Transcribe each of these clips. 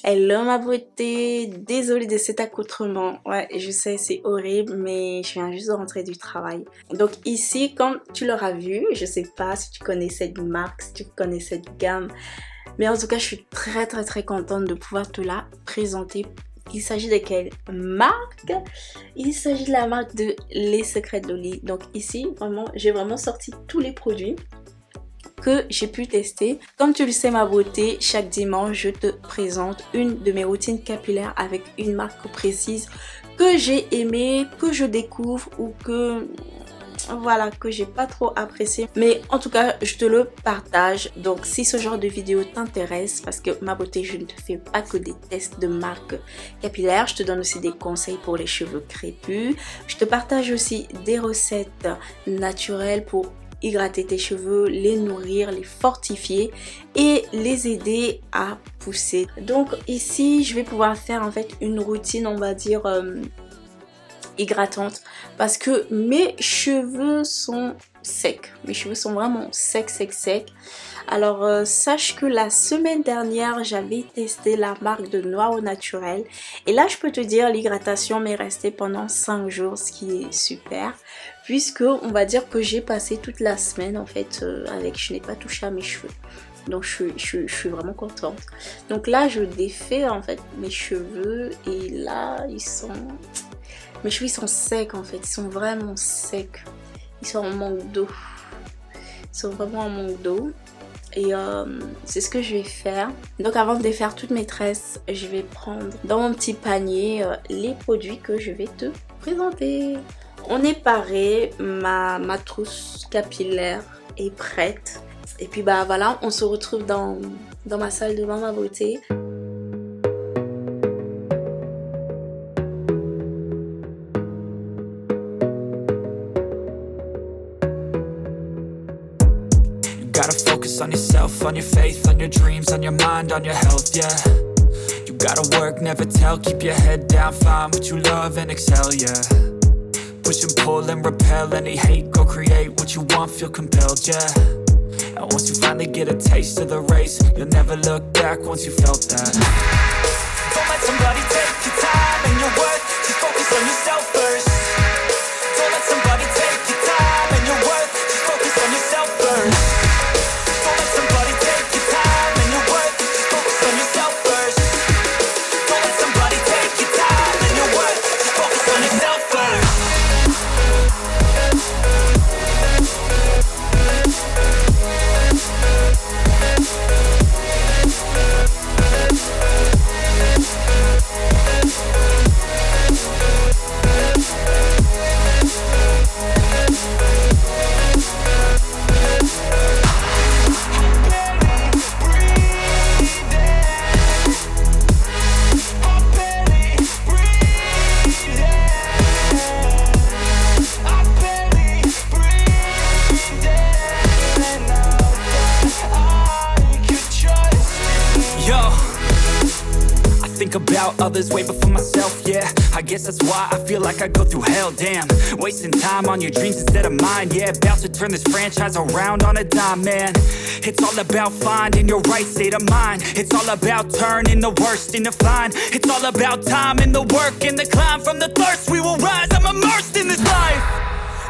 Hello ma beauté, désolée de cet accoutrement. Ouais, je sais, c'est horrible, mais je viens juste de rentrer du travail. Donc ici, comme tu l'auras vu, je sais pas si tu connais cette marque, si tu connais cette gamme, mais en tout cas, je suis très contente de pouvoir te la présenter. Il s'agit de quelle marque? Il s'agit de la marque de Les Secrets d'Oli. Donc ici, vraiment, j'ai vraiment sorti tous les produits que j'ai pu tester. Comme tu le sais ma beauté, chaque dimanche je te présente une de mes routines capillaires avec une marque précise que j'ai aimée, que je découvre ou que voilà, que j'ai pas trop apprécié, mais en tout cas je te le partage. Donc si ce genre de vidéo t'intéresse, parce que ma beauté, je ne te fais pas que des tests de marques capillaires, je te donne aussi des conseils pour les cheveux crépus, je te partage aussi des recettes naturelles pour hydrater tes cheveux, les nourrir, les fortifier et les aider à pousser. Donc ici je vais pouvoir faire en fait une routine, on va dire hydratante, parce que mes cheveux sont secs, mes cheveux sont vraiment secs. Alors sache que la semaine dernière j'avais testé la marque de Noir au Naturel et là je peux te dire l'hydratation m'est restée pendant 5 jours, ce qui est super, puisque on va dire que j'ai passé toute la semaine en fait avec, je n'ai pas touché à mes cheveux. Donc je suis vraiment contente. Donc là je défais en fait mes cheveux et là mes cheveux ils sont secs en fait, ils sont vraiment secs. Ils sont en manque d'eau. Ils sont vraiment en manque d'eau. Et c'est ce que je vais faire. Donc avant de défaire toutes mes tresses, je vais prendre dans mon petit panier les produits que je vais te présenter. On est paré, ma trousse capillaire est prête. Et puis bah voilà, on se retrouve dans ma salle de bain ma beauté. Gotta focus on yourself, on your faith, on your dreams, on your mind, on your health, yeah. You gotta work, never tell, keep your head down, find what you love and excel, yeah. Push and pull and repel any hate, go create what you want, feel compelled, yeah. And once you finally get a taste of the race, you'll never look back once you felt that. Don't let somebody take your time and your worth, just focus on yourself first. Don't let somebody take your time and your worth, just focus on yourself first. About others way before myself, yeah. I guess that's why I feel like I go through hell, damn. Wasting time on your dreams instead of mine, yeah. About to turn this franchise around on a dime, man. It's all about finding your right state of mind. It's all about turning the worst into fine. It's all about time and the work and the climb. From the thirst we will rise, I'm immersed in this life.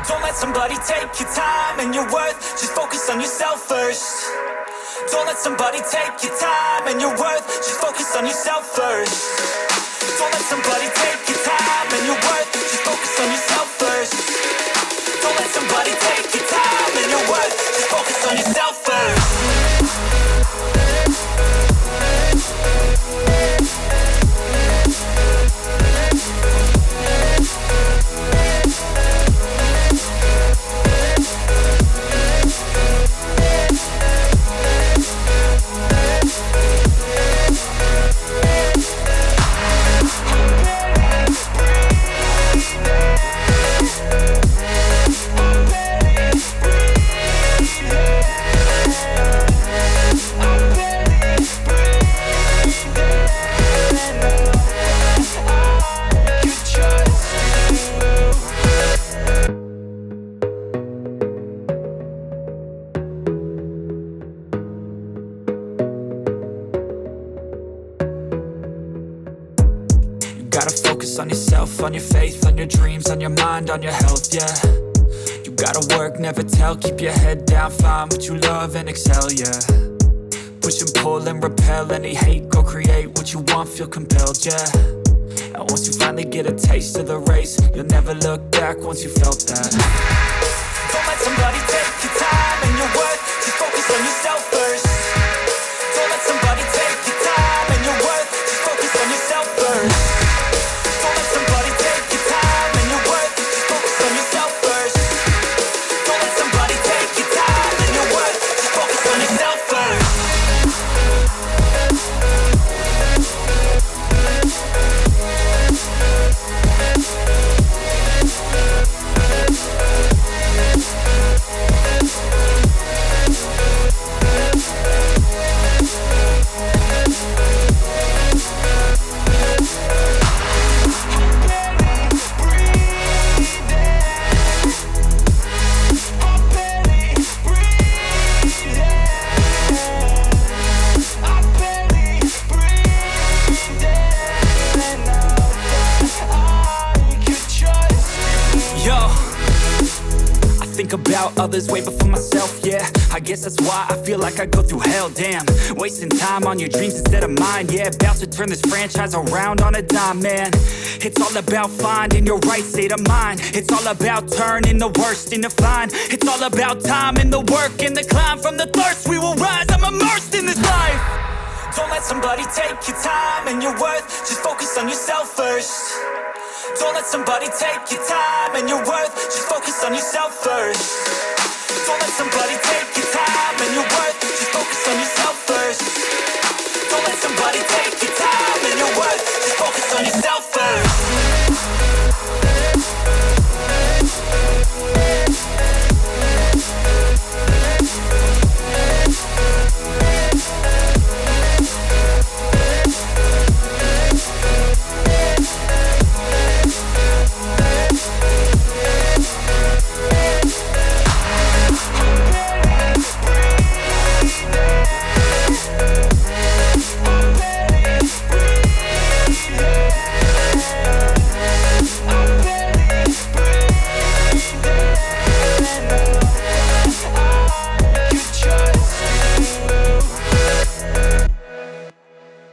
Don't let somebody take your time and your worth, just focus on yourself first. Don't let somebody take your time and your worth, just focus on yourself first. Don't let somebody take your time and your worth, just focus on yourself first. Don't let somebody take your time and your worth, just focus on yourself first. gotta focus on yourself, on your faith, on your dreams, on your mind, on your health, yeah. You gotta work, never tell, keep your head down, find what you love and excel, yeah. Push and pull and repel any hate, go create what you want, feel compelled, yeah. And once you finally get a taste of the race, you'll never look back once you felt that. Don't let somebody take your time and your worth, just focus on yourself first. Don't let somebody take your time and your worth, just focus on yourself first. Don't let somebody take your time and your worth, just focus on yourself first. Don't let somebody take your time and your worth, just focus on yourself first. About others way before myself, yeah. I guess that's why I feel like I go through hell, damn. Wasting time on your dreams instead of mine, yeah. About to turn this franchise around on a dime, man. It's all about finding your right state of mind. It's all about turning the worst into fine. It's all about time and the work and the climb. From the thirst we will rise, I'm immersed in this life. Don't let somebody take your time and your worth, just focus on yourself first. Don't let somebody take your time and your worth, just focus on yourself first. Don't let somebody take your time and your worth, just focus on yourself first. Don't let somebody take your time and your worth, just focus on yourself first.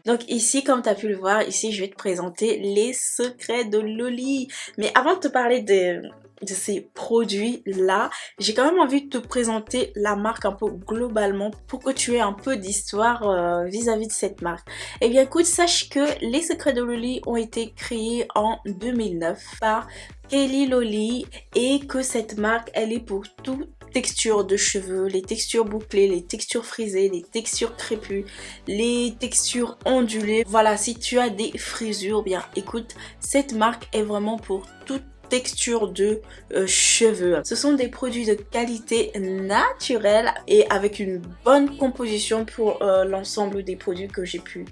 Donc ici, comme tu as pu le voir, ici je vais te présenter les secrets de Loli. Mais avant de te parler de ces produits-là, j'ai quand même envie de te présenter la marque un peu globalement pour que tu aies un peu d'histoire vis-à-vis de cette marque. Eh bien écoute, sache que les secrets de Loli ont été créés en 2009 par Kelly Loli et que cette marque, elle est pour tout textures de cheveux, les textures bouclées, les textures frisées, les textures crépues, les textures ondulées. Voilà, si tu as des frisures, bien écoute, cette marque est vraiment pour toute texture de cheveux. Ce sont des produits de qualité naturelle et avec une bonne composition pour l'ensemble des produits que j'ai pu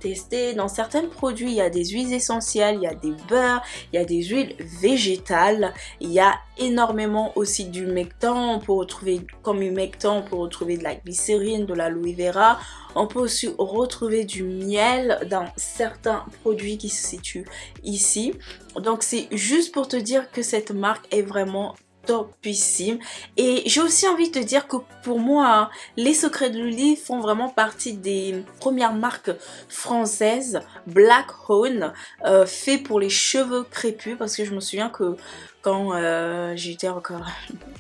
tester. Dans certains produits, il y a des huiles essentielles, il y a des beurres, il y a des huiles végétales, il y a énormément aussi d'humectants. On peut retrouver comme humectant, on peut retrouver de la glycérine, de l'aloe vera. On peut aussi retrouver du miel dans certains produits qui se situent ici. Donc c'est juste pour te dire que cette marque est vraiment topissime. Et j'ai aussi envie de te dire que pour moi, hein, les secrets de Loli font vraiment partie des premières marques françaises black owned fait pour les cheveux crépus, parce que je me souviens que quand j'étais encore,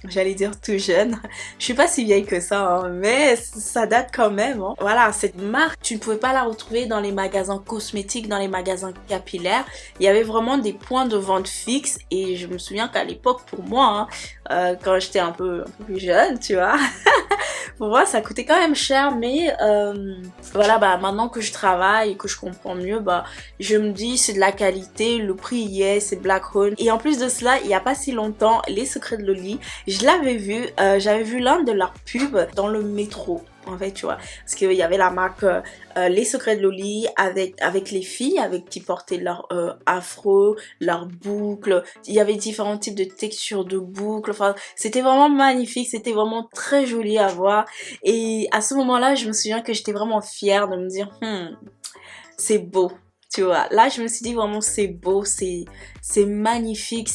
j'allais dire tout jeune, je suis pas si vieille que ça, hein, mais ça date quand même. Hein. Voilà, cette marque, tu ne pouvais pas la retrouver dans les magasins cosmétiques, dans les magasins capillaires. Il y avait vraiment des points de vente fixes et je me souviens qu'à l'époque, pour moi, hein, quand j'étais un peu plus jeune, tu vois, pour moi ça coûtait quand même cher, mais voilà, bah maintenant que je travaille et que je comprends mieux, bah je me dis c'est de la qualité, le prix y est, c'est black owned. Et en plus de cela, il y a pas si longtemps, les secrets de Loli, je l'avais vu, j'avais vu l'un de leurs pubs dans le métro. En fait, tu vois, parce qu'il y avait la marque Les Secrets de Loli avec les filles qui portaient leur afro, leurs boucles. Il y avait différents types de textures de boucles. Enfin, c'était vraiment magnifique, c'était vraiment très joli à voir. Et à ce moment-là, je me souviens que j'étais vraiment fière de me dire, c'est beau. Tu vois, là je me suis dit vraiment c'est beau, c'est magnifique,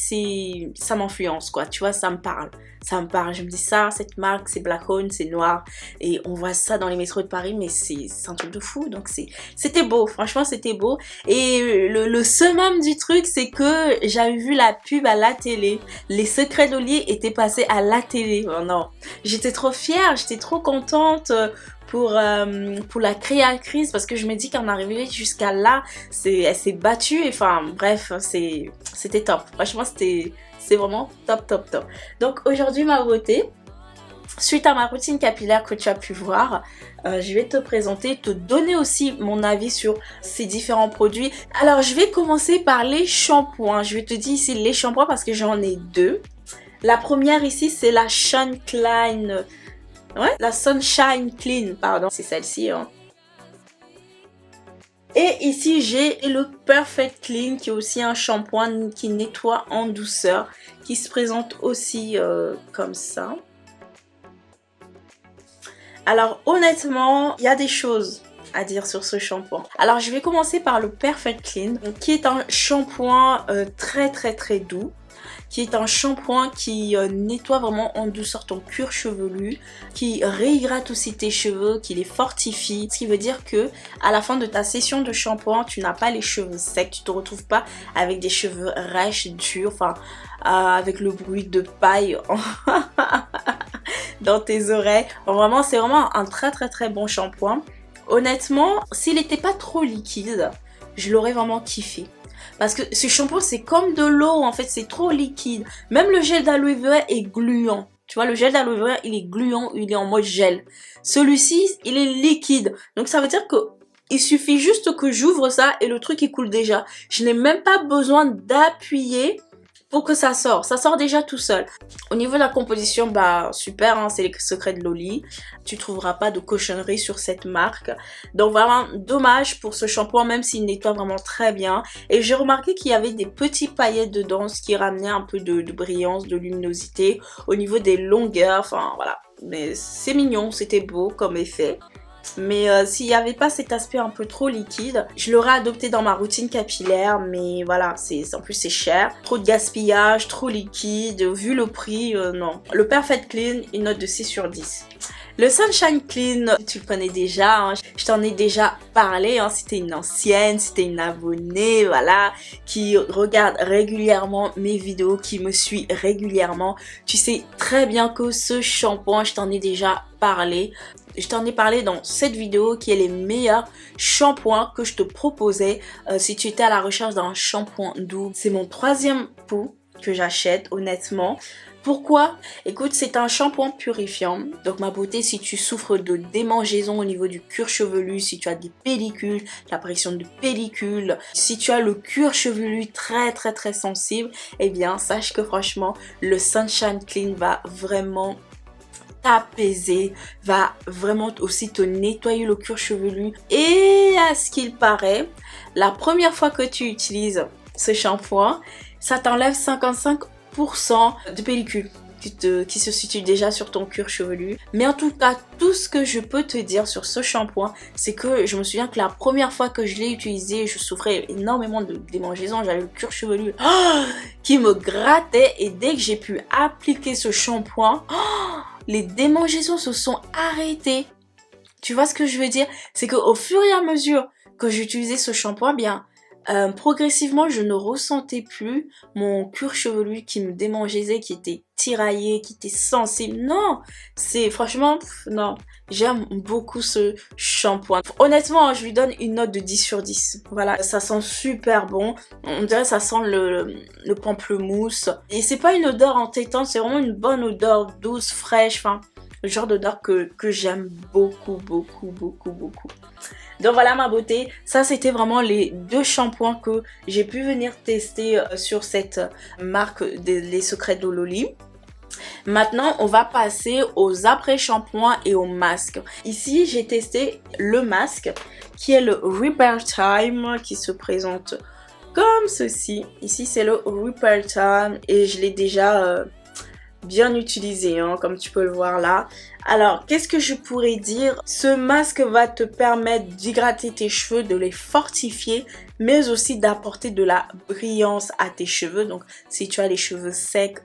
ça m'influence quoi, tu vois, ça me parle. Ça me parle, je me dis ça, cette marque, c'est Black Owned, c'est noir. Et on voit ça dans les métros de Paris, mais c'est un truc de fou. Donc c'était beau, franchement c'était beau. Et le summum du truc, c'est que j'avais vu la pub à la télé. Les secrets d'Oli étaient passés à la télé. Oh non, j'étais trop fière, j'étais trop contente pour la créatrice parce que je me dis qu'en arrivée jusqu'à là, elle s'est battue. Enfin bref, c'était top. Franchement, c'est vraiment top, top, top. Donc aujourd'hui, ma beauté, suite à ma routine capillaire que tu as pu voir, je vais te présenter, te donner aussi mon avis sur ces différents produits. Alors, je vais commencer par les shampoings. Je vais te dire ici les shampoings parce que j'en ai deux. La première ici, c'est la Sunshine Clean. Ouais, la Sunshine Clean, pardon, c'est celle-ci, hein. Et ici, j'ai le Perfect Clean qui est aussi un shampoing qui nettoie en douceur, qui se présente aussi comme ça. Alors honnêtement, il y a des choses à dire sur ce shampoing. Alors je vais commencer par le Perfect Clean, qui est un shampoing très très très doux. Qui est un shampoing qui nettoie vraiment en douceur ton cuir chevelu, qui réhydrate aussi tes cheveux, qui les fortifie. Ce qui veut dire que à la fin de ta session de shampoing, tu n'as pas les cheveux secs, tu te retrouves pas avec des cheveux rêches, durs, enfin avec le bruit de paille dans tes oreilles. Vraiment, c'est vraiment un très très très bon shampoing. Honnêtement, s'il n'était pas trop liquide, je l'aurais vraiment kiffé. Parce que ce shampoing, c'est comme de l'eau, en fait, c'est trop liquide. Même le gel d'aloe vera est gluant. Tu vois, le gel d'aloe vera, il est gluant, il est en mode gel. Celui-ci, il est liquide. Donc, ça veut dire que il suffit juste que j'ouvre ça et le truc, il coule déjà. Je n'ai même pas besoin d'appuyer pour que ça sorte. Ça sort déjà tout seul. Au niveau de la composition, bah super, hein, c'est les secrets de Loli. Tu trouveras pas de cochonnerie sur cette marque. Donc vraiment dommage pour ce shampoing, même s'il nettoie vraiment très bien. Et j'ai remarqué qu'il y avait des petits paillettes dedans, ce qui ramenait un peu de brillance, de luminosité au niveau des longueurs. Enfin voilà, mais c'est mignon, c'était beau comme effet. Mais s'il n'y avait pas cet aspect un peu trop liquide, je l'aurais adopté dans ma routine capillaire. Mais voilà, en plus c'est cher. Trop de gaspillage, trop liquide. Vu le prix, non. Le Perfect Clean, une note de 6 sur 10. Le Sunshine Clean, tu le connais déjà, hein. Je t'en ai déjà parlé, hein. C'était une ancienne, c'était une abonnée, voilà, qui regarde régulièrement mes vidéos, qui me suit régulièrement. Tu sais très bien que ce shampoing, je t'en ai déjà parlé. Je t'en ai parlé dans cette vidéo qui est les meilleurs shampoings que je te proposais si tu étais à la recherche d'un shampoing doux. C'est mon 3e pot que j'achète honnêtement. Pourquoi? Écoute, c'est un shampoing purifiant. Donc ma beauté, si tu souffres de démangeaisons au niveau du cuir chevelu, si tu as des pellicules, l'apparition de pellicules, si tu as le cuir chevelu très très très sensible, eh bien sache que franchement, le Sunshine Clean va vraiment t'apaiser, va vraiment aussi te nettoyer le cuir chevelu. Et à ce qu'il paraît, la première fois que tu utilises ce shampoing, ça t'enlève 55% de pellicule qui se situe déjà sur ton cuir chevelu. Mais en tout cas, tout ce que je peux te dire sur ce shampoing, c'est que je me souviens que la première fois que je l'ai utilisé, je souffrais énormément de démangeaisons. J'avais le cuir chevelu qui me grattait, et dès que j'ai pu appliquer ce shampoing, les démangeaisons se sont arrêtées. Tu vois ce que je veux dire? C'est qu'au fur et à mesure que j'utilisais ce shampoing, bien progressivement, je ne ressentais plus mon cuir chevelu qui me démangeaisait, qui était tiraillé, qui était sensible. Non, c'est franchement, non. J'aime beaucoup ce shampoing. Honnêtement, je lui donne une note de 10 sur 10. Voilà, ça sent super bon. On dirait que ça sent le pamplemousse. Et c'est pas une odeur entêtante, c'est vraiment une bonne odeur douce, fraîche. Enfin, le genre d'odeur que j'aime beaucoup, beaucoup, beaucoup, beaucoup. Donc voilà ma beauté, ça c'était vraiment les 2 shampoings que j'ai pu venir tester sur cette marque les secrets de Loli. Maintenant on va passer aux après-shampoings et aux masques. Ici j'ai testé le masque qui est le Repair Time, qui se présente comme ceci. Ici c'est le Repair Time et je l'ai déjà bien utilisé, hein, comme tu peux le voir là. Alors, qu'est-ce que je pourrais dire? Ce masque va te permettre d'hydrater tes cheveux, de les fortifier, mais aussi d'apporter de la brillance à tes cheveux. Donc, si tu as les cheveux secs,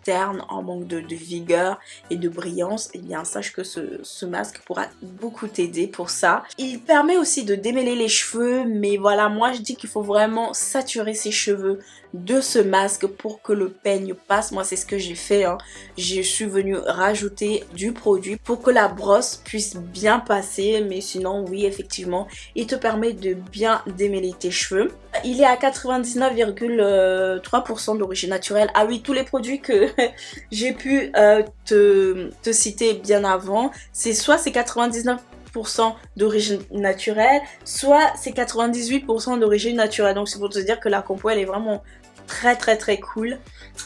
ternes, en manque de vigueur et de brillance, eh bien sache que ce masque pourra beaucoup t'aider pour ça. Il permet aussi de démêler les cheveux, mais voilà, moi je dis qu'il faut vraiment saturer ses cheveux de ce masque pour que le peigne passe. Moi c'est ce que j'ai fait, hein. Je suis venue rajouter du produit pour que la brosse puisse bien passer, mais sinon oui, effectivement il te permet de bien démêler tes cheveux. Il est à 99,3% d'origine naturelle. Ah oui, tous les produits que j'ai pu te citer bien avant, c'est soit c'est 99% d'origine naturelle, soit c'est 98% d'origine naturelle. Donc c'est pour te dire que la compo elle est vraiment très cool.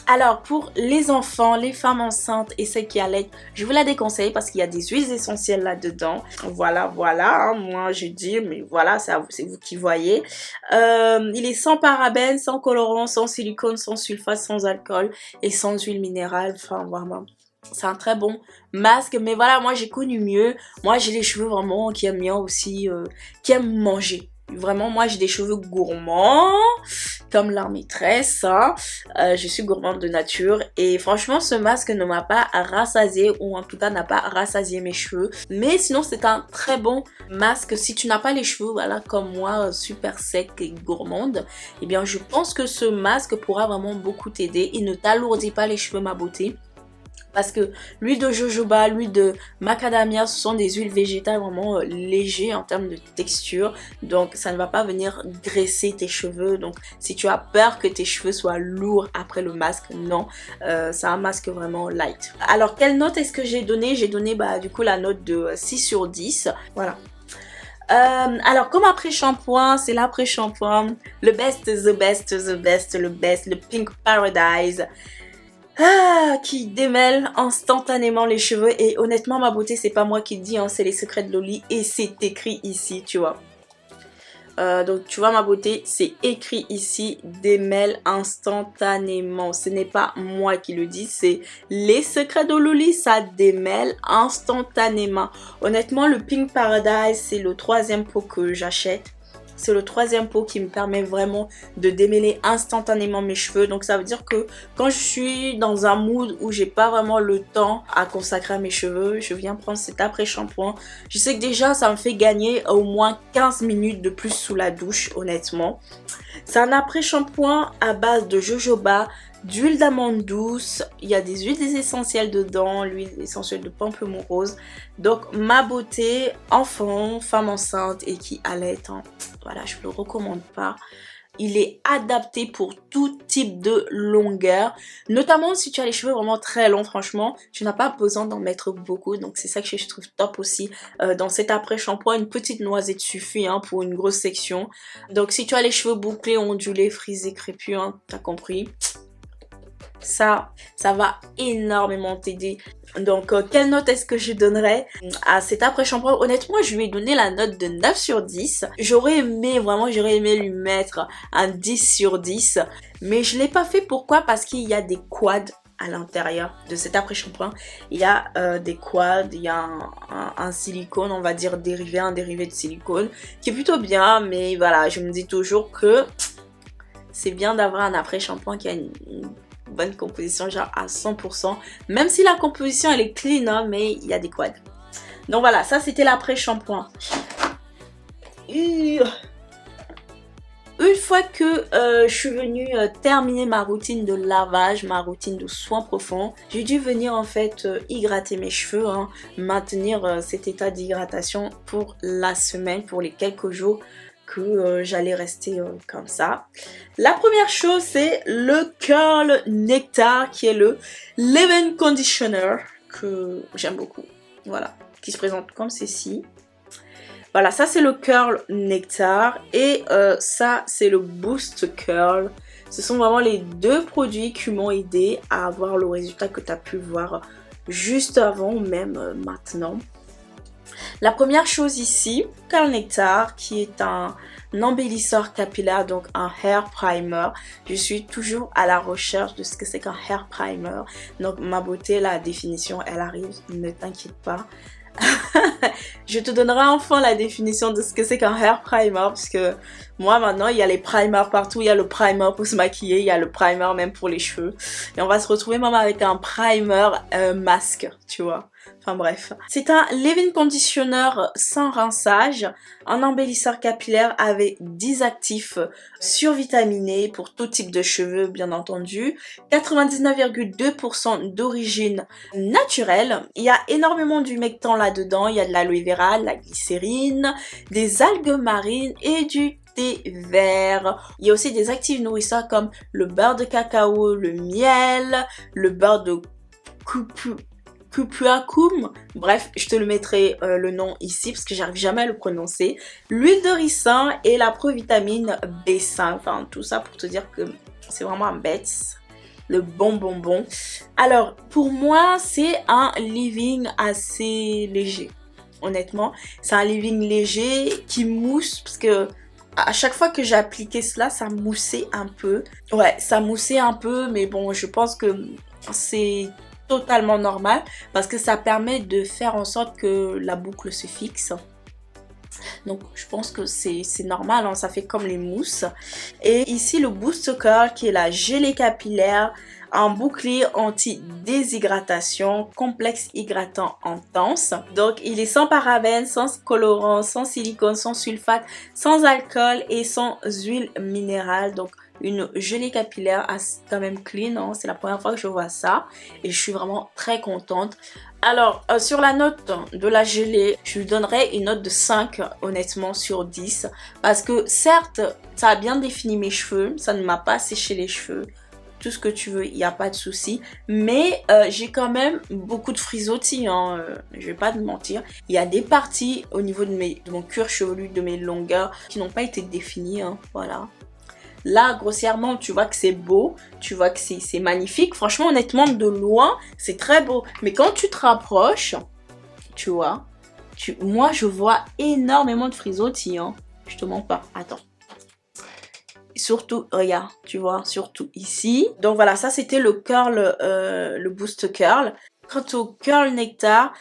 Alors pour les enfants, les femmes enceintes et celles qui allaitent, je vous la déconseille parce qu'il y a des huiles essentielles là-dedans. Voilà, hein, moi je dis, mais voilà, c'est vous qui voyez. Il est sans parabènes, sans colorant, sans silicone, sans sulfate, sans alcool et sans huile minérale. Enfin vraiment, c'est un très bon masque, mais voilà, moi j'ai connu mieux. Moi j'ai les cheveux vraiment qui aiment bien aussi, qui aiment manger. Vraiment, moi j'ai des cheveux gourmands comme leur maîtresse, hein. Je suis gourmande de nature et franchement ce masque ne m'a pas rassasié, ou en tout cas n'a pas rassasié mes cheveux, mais sinon c'est un très bon masque. Si tu n'as pas les cheveux voilà comme moi super secs et gourmande, eh bien je pense que ce masque pourra vraiment beaucoup t'aider. Il ne t'alourdit pas les cheveux, ma beauté. Parce que l'huile de jojoba, l'huile de macadamia, ce sont des huiles végétales vraiment légères en termes de texture. Donc ça ne va pas venir graisser tes cheveux. Donc si tu as peur que tes cheveux soient lourds après le masque, non. C'est un masque vraiment light. Alors quelle note est-ce que j'ai donné? J'ai donné du coup la note de 6 sur 10. Voilà. Alors comme après-shampoing, c'est l'après-shampoing. Le best, le Pink Paradise. Qui démêle instantanément les cheveux. Et honnêtement ma beauté, c'est pas moi qui le dis, hein, c'est les secrets de Loli et c'est écrit ici, tu vois. Donc tu vois ma beauté, c'est écrit ici, démêle instantanément. Ce n'est pas moi qui le dis, c'est les secrets de Loli, ça démêle instantanément. Honnêtement le Pink Paradise, c'est le 3e pot que j'achète. C'est le 3e pot qui me permet vraiment de démêler instantanément mes cheveux. Donc ça veut dire que quand je suis dans un mood où j'ai pas vraiment le temps à consacrer à mes cheveux, je viens prendre cet après-shampoing. Je sais que déjà ça me fait gagner au moins 15 minutes de plus sous la douche, honnêtement. C'est un après-shampoing à base de jojoba, d'huile d'amande douce, il y a des huiles essentielles dedans, l'huile essentielle de pamplemousse rose. Donc ma beauté, enfant, femme enceinte et qui allait, hein, voilà, je ne le recommande pas. Il est adapté pour tout type de longueur, notamment si tu as les cheveux vraiment très longs. Franchement, tu n'as pas besoin d'en mettre beaucoup, donc c'est ça que je trouve top aussi. Dans cet après-shampoing, une petite noisette suffit, hein, pour une grosse section. Donc si tu as les cheveux bouclés, ondulés, frisés, crépus, hein, t'as compris. Ça va énormément t'aider. Donc quelle note est-ce que je donnerais à cet après-shampoing? Honnêtement je lui ai donné la note de 9 sur 10. J'aurais aimé lui mettre un 10 sur 10, mais je l'ai pas fait. Pourquoi? Parce qu'il y a des quads à l'intérieur de cet après-shampoing. Il y a des quads, il y a un silicone, on va dire dérivé, un dérivé de silicone qui est plutôt bien, mais voilà, je me dis toujours que c'est bien d'avoir un après-shampoing qui a une bonne composition, genre à 100%, même si la composition elle est clean, hein, mais il y a des quads. Donc voilà, ça c'était l'après-shampoing. Une fois que je suis venue terminer ma routine de lavage, ma routine de soins profonds, j'ai dû venir en fait hydrater mes cheveux, hein, maintenir cet état d'hydratation pour la semaine, pour les quelques jours que j'allais rester comme ça. La première chose, c'est le Curl Nectar, qui est le Leave-In Conditioner, que j'aime beaucoup. Voilà, qui se présente comme ceci. Voilà, ça c'est le Curl Nectar et ça c'est le Boost Curl. Ce sont vraiment les deux produits qui m'ont aidé à avoir le résultat que tu as pu voir juste avant ou même maintenant. La première chose ici, Curl Nectar, qui est un embellisseur capillaire, donc un hair primer. Je suis toujours à la recherche de ce que c'est qu'un hair primer. Donc ma beauté, la définition, elle arrive, ne t'inquiète pas. Je te donnerai enfin la définition de ce que c'est qu'un hair primer, parce que moi maintenant il y a les primers partout, il y a le primer pour se maquiller, il y a le primer même pour les cheveux, et on va se retrouver même avec un primer masque, tu vois. Enfin bref, c'est un leave-in conditioner sans rinçage, un embellisseur capillaire avec 10 actifs survitaminés pour tout type de cheveux bien entendu, 99,2% d'origine naturelle. Il y a énormément d'humectants là-dedans, il y a de l'aloe vera, de la glycérine, des algues marines et du thé vert. Il y a aussi des actifs nourrisseurs comme le beurre de cacao, le miel, le beurre de Cupuacum, bref, je te le mettrai le nom ici parce que j'arrive jamais à le prononcer. L'huile de ricin et la provitamine B5, enfin tout ça pour te dire que c'est vraiment un bête, le bon. Alors pour moi c'est un leave-in assez léger, honnêtement. C'est un leave-in léger qui mousse parce que à chaque fois que j'ai appliqué cela, ça moussait un peu. Ouais, ça moussait un peu, mais bon, je pense que c'est totalement normal parce que ça permet de faire en sorte que la boucle se fixe. Donc je pense que c'est normal, hein, ça fait comme les mousses. Et ici le Boost Curl qui est la gelée capillaire, un bouclier anti-déshydratation, complexe hydratant intense. Donc il est sans parabènes, sans colorant, sans silicone, sans sulfate, sans alcool et sans huile minérale. Donc une gelée capillaire quand même clean, hein. C'est la première fois que je vois ça et je suis vraiment très contente. Alors sur la note de la gelée, je lui donnerais une note de 5 honnêtement sur 10 parce que certes ça a bien défini mes cheveux, ça ne m'a pas séché les cheveux, tout ce que tu veux, il n'y a pas de souci, mais j'ai quand même beaucoup de frisottis, hein, je vais pas te mentir. Il y a des parties au niveau de mon cuir chevelu, de mes longueurs qui n'ont pas été définies, hein, voilà. Là, grossièrement, tu vois que c'est beau, tu vois que c'est magnifique. Franchement, honnêtement, de loin, c'est très beau. Mais quand tu te rapproches, tu vois, moi, je vois énormément de frisottis, hein. Je te mens pas. Attends. Surtout, regarde, tu vois, surtout ici. Donc voilà, ça, c'était le curl, le Boost Curl. Quant au Curl Nectar,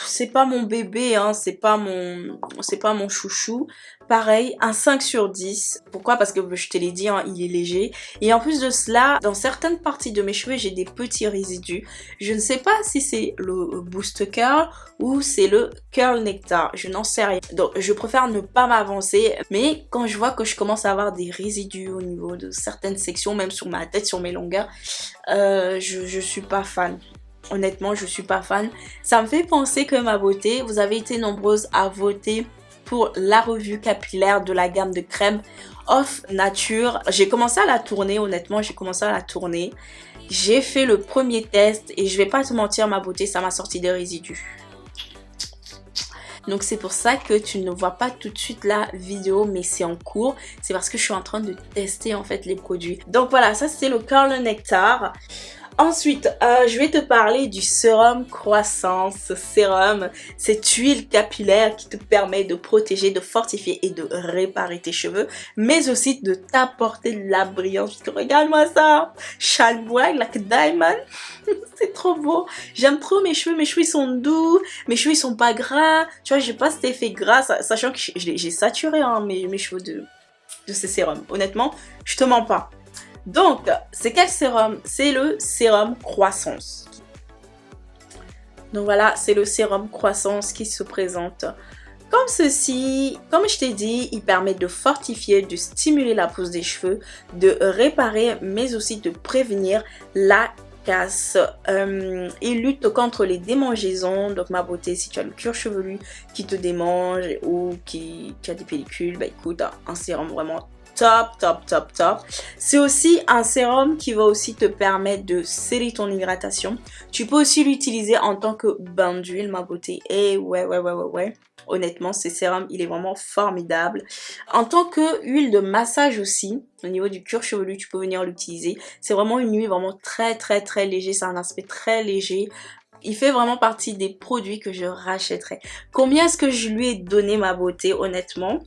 c'est pas mon bébé, hein, c'est pas mon chouchou. Pareil, un 5 sur 10. Pourquoi? Parce que je te l'ai dit, hein, il est léger. Et en plus de cela, dans certaines parties de mes cheveux, j'ai des petits résidus. Je ne sais pas si c'est le Boost Curl ou c'est le Curl Nectar. Je n'en sais rien. Donc, je préfère ne pas m'avancer. Mais quand je vois que je commence à avoir des résidus au niveau de certaines sections, même sur ma tête, sur mes longueurs, je suis pas fan. Honnêtement, je suis pas fan. Ça me fait penser que ma beauté, vous avez été nombreuses à voter pour la revue capillaire de la gamme de crème Off Nature. J'ai commencé à la tourner, honnêtement, j'ai commencé à la tourner. J'ai fait le premier test et je vais pas te mentir, ma beauté, ça m'a sorti des résidus. Donc c'est pour ça que tu ne vois pas tout de suite la vidéo, mais c'est en cours. C'est parce que je suis en train de tester en fait les produits. Donc voilà, ça c'est le Curl Nectar. Ensuite, je vais te parler du sérum croissance. Ce sérum, cette huile capillaire qui te permet de protéger, de fortifier et de réparer tes cheveux, mais aussi de t'apporter de la brillance. Parce que regarde-moi ça, shine bright like a diamond. C'est trop beau. J'aime trop mes cheveux ils sont doux, mes cheveux ils sont pas gras. Tu vois, j'ai pas cet effet gras, sachant que j'ai saturé hein, mes cheveux de ce sérum. Honnêtement, je te mens pas. Donc, c'est quel sérum? C'est le sérum croissance. Donc voilà, c'est le sérum croissance qui se présente comme ceci. Comme je t'ai dit, il permet de fortifier, de stimuler la pousse des cheveux, de réparer, mais aussi de prévenir la casse. Il lutte contre les démangeaisons. Donc ma beauté, si tu as le cuir chevelu qui te démange ou qui a des pellicules, bah écoute, un sérum vraiment top. C'est aussi un sérum qui va aussi te permettre de sceller ton hydratation. Tu peux aussi l'utiliser en tant que bain d'huile, ma beauté. Et ouais. Honnêtement, ce sérum, il est vraiment formidable. En tant que huile de massage aussi, au niveau du cuir chevelu, tu peux venir l'utiliser. C'est vraiment une huile vraiment très léger. C'est un aspect très léger. Il fait vraiment partie des produits que je rachèterais. Combien est-ce que je lui ai donné ma beauté, honnêtement?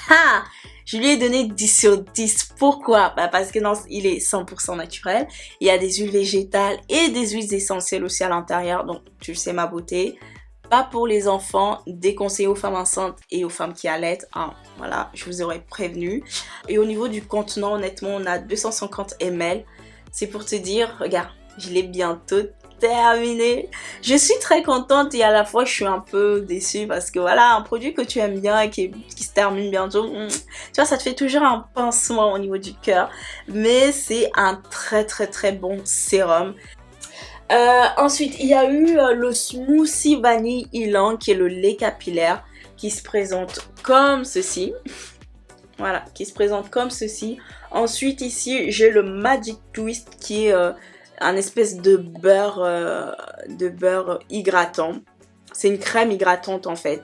Ah, je lui ai donné 10 sur 10. Pourquoi? Parce que non, il est 100% naturel. Il y a des huiles végétales et des huiles essentielles aussi à l'intérieur. Donc, tu sais, ma beauté. Pas pour les enfants, déconseillé aux femmes enceintes et aux femmes qui allaitent. Hein, voilà, je vous aurais prévenu. Et au niveau du contenant, honnêtement, on a 250 ml. C'est pour te dire, regarde, je l'ai bientôt terminé. Je suis très contente et à la fois je suis un peu déçue parce que voilà, un produit que tu aimes bien et qui se termine bientôt, tu vois, ça te fait toujours un pincement au niveau du cœur. Mais c'est un très bon sérum. Ensuite, il y a eu le Smoothie Vanille Ylang qui est le lait capillaire qui se présente comme ceci. Voilà, qui se présente comme ceci. Ensuite, ici, j'ai le Magic Twist qui est un espèce de beurre hydratant. C'est une crème hydratante en fait.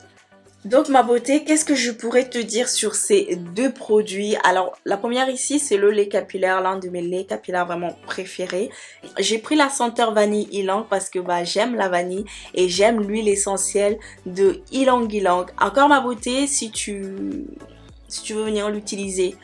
Donc ma beauté, qu'est-ce que je pourrais te dire sur ces deux produits? Alors la première ici, c'est le lait capillaire, l'un de mes laits capillaires vraiment préférés. J'ai pris la senteur vanille ylang parce que j'aime la vanille et j'aime l'huile essentielle de ylang ylang. Encore ma beauté, si tu veux venir l'utiliser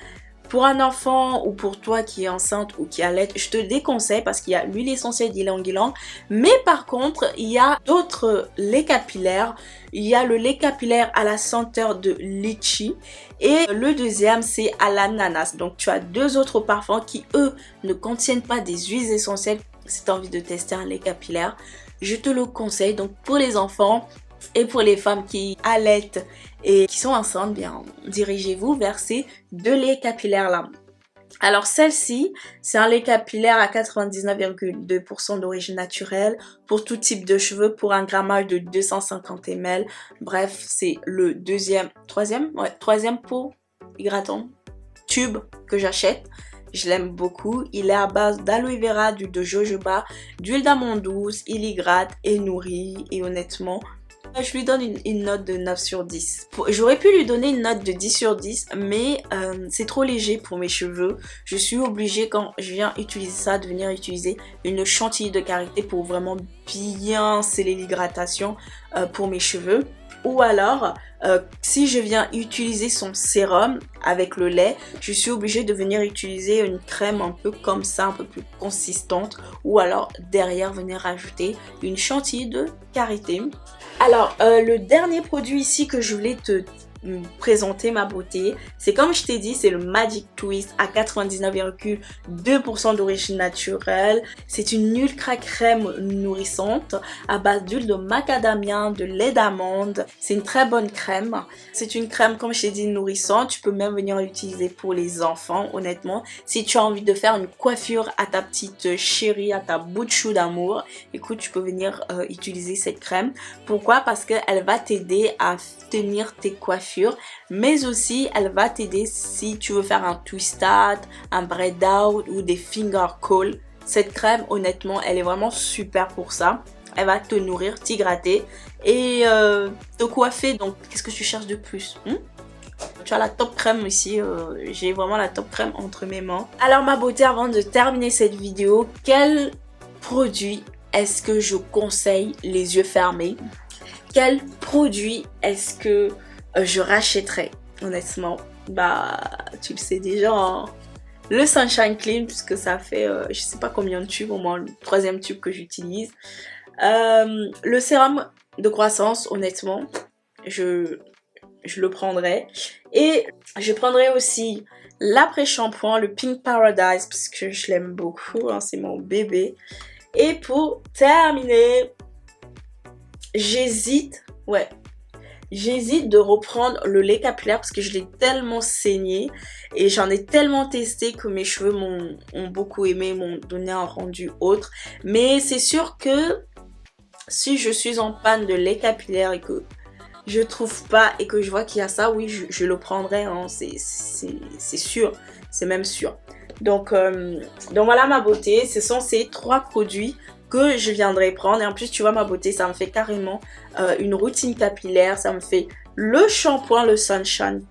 pour un enfant ou pour toi qui est enceinte ou qui allait, je te déconseille parce qu'il y a l'huile essentielle d'ylang ylang. Mais par contre, il y a d'autres laits capillaires. Il y a le lait capillaire à la senteur de litchi et le deuxième c'est à l'ananas. Donc tu as deux autres parfums qui eux ne contiennent pas des huiles essentielles. Si tu as envie de tester un lait capillaire, je te le conseille. Donc pour les enfants et pour les femmes qui allaitent et qui sont enceintes, bien dirigez-vous vers ces deux laits capillaires là. Alors celle-ci, c'est un lait capillaire à 99,2% d'origine naturelle pour tout type de cheveux pour un grammage de 250 ml. Bref, c'est le troisième pot hydratant tube que j'achète. Je l'aime beaucoup. Il est à base d'aloe vera, d'huile de jojoba, d'huile d'amande douce, il hydrate et nourrit. Et honnêtement, je lui donne une note de 9 sur 10. J'aurais pu lui donner une note de 10 sur 10, mais c'est trop léger pour mes cheveux. Je suis obligée, quand je viens utiliser ça, de venir utiliser une chantilly de karité pour vraiment bien sceller l'hydratation pour mes cheveux. Ou alors, si je viens utiliser son sérum avec le lait, je suis obligée de venir utiliser une crème un peu comme ça, un peu plus consistante. Ou alors, derrière, venir rajouter une chantilly de karité. Alors, le dernier produit ici que je voulais te présenter ma beauté, c'est comme je t'ai dit, c'est le Magic Twist à 99,2% d'origine naturelle. C'est une ultra crème nourrissante à base d'huile de macadamia, de lait d'amande. C'est une très bonne crème. C'est une crème, comme je t'ai dit, nourrissante. Tu peux même venir l'utiliser pour les enfants, honnêtement. Si tu as envie de faire une coiffure à ta petite chérie, à ta bout de chou d'amour, écoute, tu peux venir utiliser cette crème. Pourquoi? Parce qu'elle va t'aider à tenir tes coiffures, mais aussi elle va t'aider si tu veux faire un twist out, un braid out ou des finger curls. Cette crème, honnêtement, elle est vraiment super pour ça. Elle va te nourrir, t'hydrater et te coiffer. Donc, qu'est-ce que tu cherches de plus? Tu as la top crème ici, j'ai vraiment la top crème entre mes mains. Alors ma beauté, avant de terminer cette vidéo, quel produit est-ce que je conseille les yeux fermés? Quel produit est-ce que je rachèterais? Honnêtement, tu le sais déjà, hein. Le Sunshine Clean, puisque ça fait je sais pas combien de tubes, au moins le 3e tube que j'utilise. Le sérum de croissance, honnêtement, je le prendrais. Et je prendrais aussi l'après-shampoing, le Pink Paradise, parce que je l'aime beaucoup, hein, c'est mon bébé. Et pour terminer, j'hésite de reprendre le lait capillaire parce que je l'ai tellement saigné et j'en ai tellement testé que mes cheveux ont beaucoup aimé, m'ont donné un rendu autre. Mais c'est sûr que si je suis en panne de lait capillaire et que je trouve pas et que je vois qu'il y a ça, oui, je le prendrai, hein, c'est sûr, c'est même sûr. Donc voilà ma beauté, ce sont ces 3 produits que je viendrai prendre. Et en plus, tu vois ma beauté, ça me fait carrément une routine capillaire. Ça me fait le shampoing, le Sunshine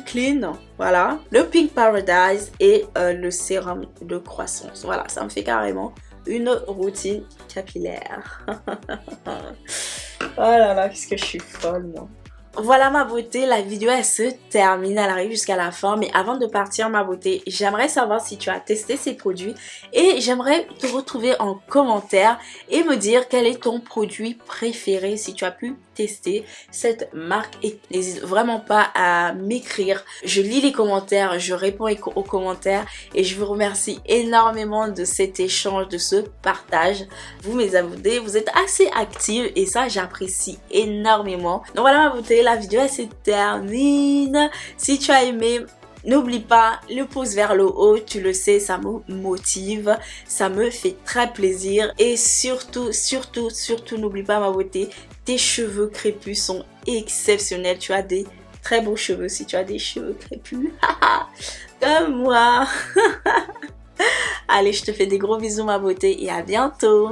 Clean. Voilà, le Pink Paradise et le sérum de croissance. Voilà, ça me fait carrément une routine capillaire. Oh là là, qu'est-ce que je suis folle moi. Voilà ma beauté, la vidéo elle se termine, elle arrive jusqu'à la fin, mais avant de partir ma beauté, j'aimerais savoir si tu as testé ces produits et j'aimerais te retrouver en commentaire et me dire quel est ton produit préféré si tu as pu tester cette marque et n'hésite vraiment pas à m'écrire. Je lis les commentaires, je réponds aux commentaires et je vous remercie énormément de cet échange, de ce partage. Vous mes abonnés, vous êtes assez actifs et ça j'apprécie énormément. Donc voilà ma beauté, la vidéo elle se termine. Si tu as aimé, n'oublie pas le pouce vers le haut, tu le sais, ça me motive, ça me fait très plaisir. Et surtout, n'oublie pas ma beauté, tes cheveux crépus sont exceptionnels. Tu as des très beaux cheveux si tu as des cheveux crépus. Comme moi. Allez, je te fais des gros bisous ma beauté et à bientôt.